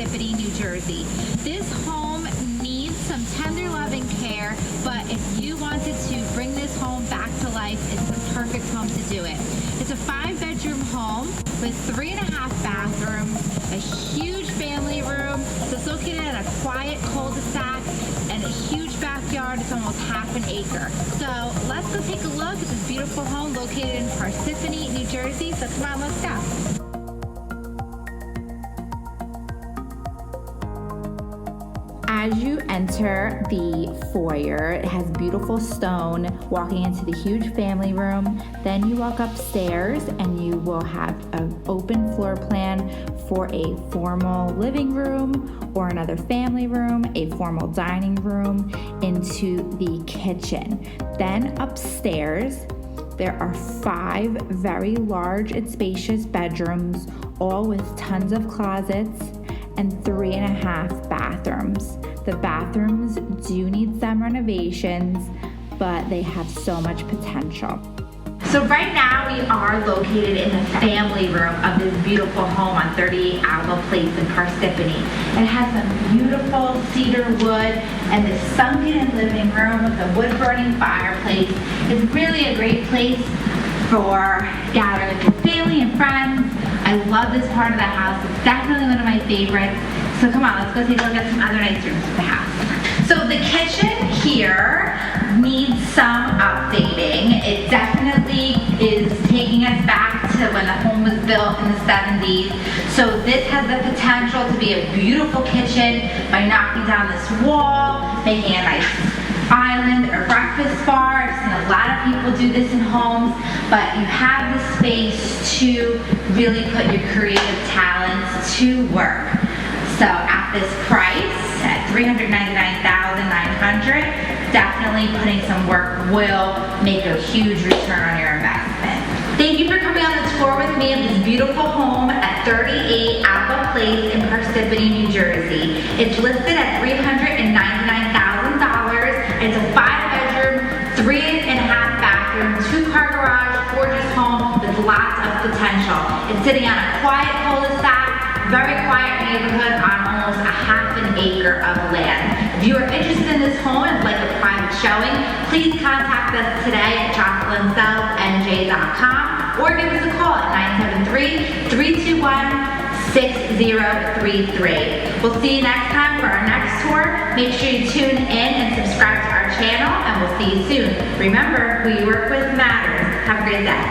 Parsippany, New Jersey. This home needs some tender love and care, but if you wanted to bring this home back to life, it's the perfect home to do it. It's a 5-bedroom home with 3.5 bathrooms, a huge family room. So it's located in a quiet cul-de-sac and a huge backyard. It's almost half an acre. So let's go take a look at this beautiful home located in Parsippany, New Jersey. So come on, let's go. As you enter the foyer, it has beautiful stone walking into the huge family room. Then you walk upstairs and you will have an open floor plan for a formal living room or another family room, a formal dining room, into the kitchen. Then upstairs, there are 5 very large and spacious bedrooms, all with tons of closets and 3.5 bathrooms. The bathrooms do need some renovations, but they have so much potential. So right now we are located in the family room of this beautiful home on 38 Alba Place in Parsippany. It has some beautiful cedar wood and this sunken living room with a wood burning fireplace. It's really a great place for gathering with your family and friends. I love this part of the house. It's definitely one of my favorites. So come on, let's go take a look at some other nice rooms of the house. So the kitchen here needs some updating. It definitely is taking us back to when the home was built in the 70s. So this has the potential to be a beautiful kitchen by knocking down this wall, making a nice island or breakfast bar. I've seen a lot of people do this in homes, but you have the space to really put your creative talents to work. So at this price, at $399,900, definitely putting some work will make a huge return on your investment. Thank you for coming on the tour with me of this beautiful home at 38 Alba Place in Parsippany, New Jersey. It's listed at $399,000. It's a 5-bedroom, 3.5 bathroom, 2-car garage, gorgeous home with lots of potential. It's sitting on a quiet cul-de-sac, very quiet neighborhood on almost a half an acre of land. If you are interested in this home and would like a private showing, please contact us today at jocelynsellsnj.com or give us a call at 973-321-6033. We'll see you next time for our next tour. Make sure you tune in and subscribe to our channel, and we'll see you soon. Remember, who you work with matters. Have a great day.